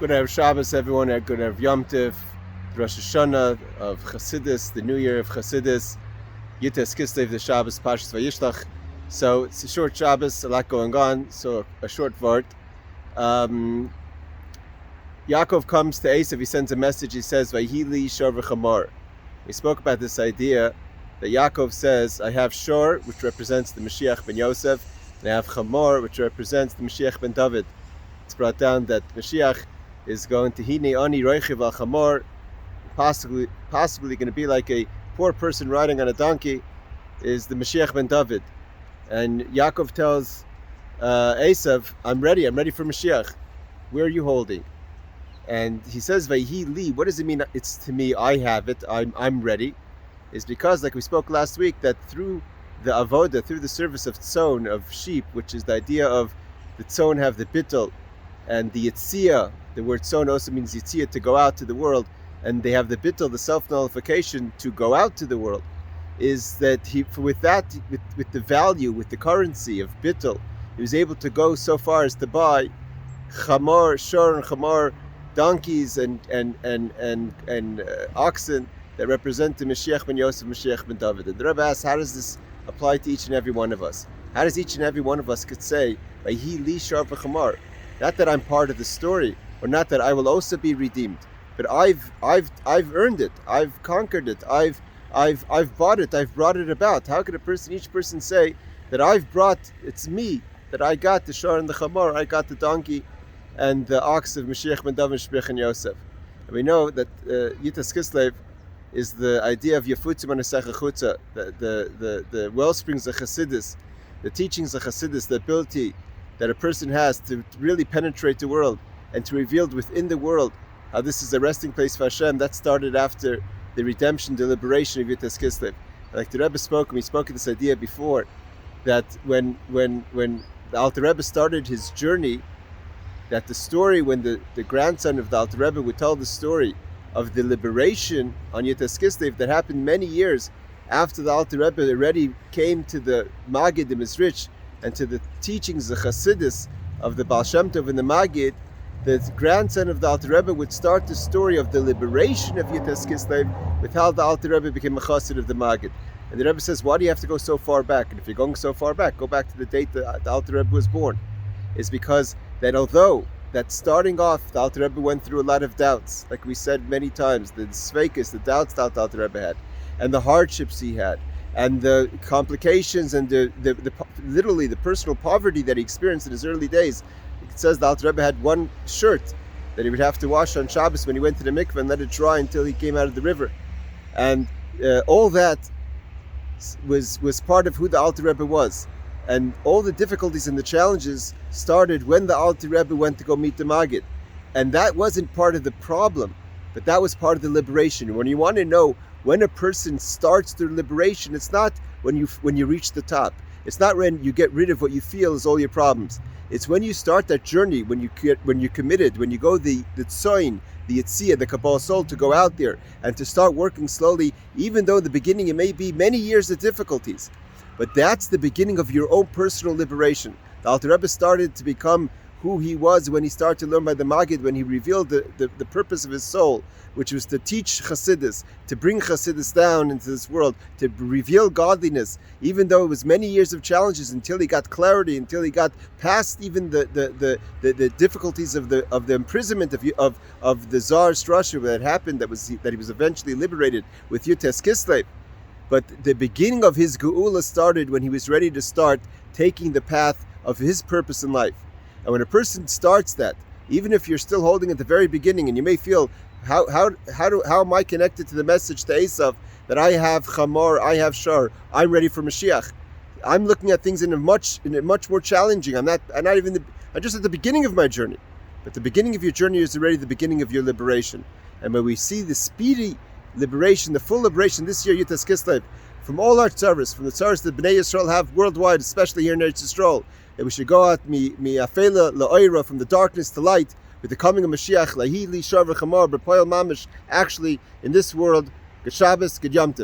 Good Erev Shabbos, everyone. Good Erev Yom Tov, Rosh Hashanah of Chassidus, the New Year of Chassidus, Yites Kislev, the Shabbos, Parshas Vayishlach. So it's a short Shabbos, a lot going on, so a short vart. Yaakov comes to Esav, he sends a message, he says, Vayili Shor v'chamor. We spoke about this idea that Yaakov says, I have Shor, which represents the Mashiach ben Yosef, and I have Chamor, which represents the Mashiach ben David. It's brought down that Mashiach is going to Hine Ani Roichiv al Chamor, possibly going to be like a poor person riding on a donkey, is the Mashiach ben David. And Yaakov tells Esav, I'm ready for Mashiach. Where are you holding? And he says, Vayhi li, what does it mean? It's to me, I have it, I'm ready. Is because, like we spoke last week, that through the avoda, through the service of tzon, of sheep, which is the idea of the tzon have the bittul, and the yitzia, the word tzon also means yitzia, to go out to the world, and they have the bittul, the self-nullification, to go out to the world, is that with the value, with the currency of bittul, he was able to go so far as to buy chamor, shor and chamor, donkeys and oxen that represent the Mashiach ben Yosef, Mashiach ben David. And the Rebbe asks, how does this apply to each and every one of us? How does each and every one of us could say, Vayhi li shor v'chamor? Not that I'm part of the story, or not that I will also be redeemed, but I've earned it, I've conquered it, I've bought it, I've brought it about. How could each person say that it's me, that I got the shor and the chamor, I got the donkey and the ox of Mashiach ben David, Shprich and Yosef? And we know that Yitas Kislev is the idea of Yafutzim Anasecha Chutza, the well springs of Chassidus, the teachings of Chassidus, the ability that a person has to really penetrate the world and to reveal within the world how this is a resting place for Hashem. That started after the redemption, the liberation of Yitas Kislev. Like the Rebbe spoke, and we spoke of this idea before, that when the Alter Rebbe started his journey, that the story, when the grandson of the Alter Rebbe would tell the story of the liberation on Yitas Kislev that happened many years after the Alter Rebbe already came to the Magid, the Mizrich, and to the teachings, the Chassidus of the Baal Shem Tov and the Magid, the grandson of the Alter Rebbe would start the story of the liberation of Yitas Kislev with how the Alter Rebbe became a Chassid of the Magid. And the Rebbe says, why do you have to go so far back? And if you're going so far back, go back to the date that the Alter Rebbe was born. It's because that although that starting off, the Alter Rebbe went through a lot of doubts, like we said many times, the sveikus, the doubts that the Alter Rebbe had, and the hardships he had, and the complications, and the literally the personal poverty that he experienced in his early days. It says the Alter Rebbe had one shirt that he would have to wash on Shabbos when he went to the mikveh and let it dry until he came out of the river, and all that was part of who the Alter Rebbe was. And all the difficulties and the challenges started when the Alter Rebbe went to go meet the Magid. And that wasn't part of the problem, but that was part of the liberation. When you want to know when a person starts their liberation, it's not when you reach the top. It's not when you get rid of what you feel is all your problems. It's when you start that journey, when you're committed, when you go the tzoin, the yitzia, the kabbalah soul, to go out there and to start working slowly, even though in the beginning it may be many years of difficulties. But that's the beginning of your own personal liberation. The Alter Rebbe started to become who he was when he started to learn by the Magid, when he revealed the purpose of his soul, which was to teach Chassidus, to bring Chassidus down into this world, to reveal godliness, even though it was many years of challenges until he got clarity, until he got past even the difficulties of the imprisonment of the Tsar Strasher that happened, that he was eventually liberated with Yitas Kislev. But the beginning of his geula started when he was ready to start taking the path of his purpose in life. And when a person starts that, even if you're still holding at the very beginning, and you may feel, how am I connected to the message to Esav that I have chamor, I have shor, I'm ready for Mashiach? I'm looking at things in a much more challenging. I'm just at the beginning of my journey. But the beginning of your journey is already the beginning of your liberation. And when we see the speedy liberation, the full liberation this year, Yitas Kislev, from all our tzaras, from the tzaras that Bnei Yisrael have worldwide, especially here in Eretz Yisrael, that we should go out mi afela la'oira, from the darkness to light, with the coming of Mashiach, lahi li shor v'chamor b'poyel mamish, actually in this world. Good Shabbos, good Yom Tov.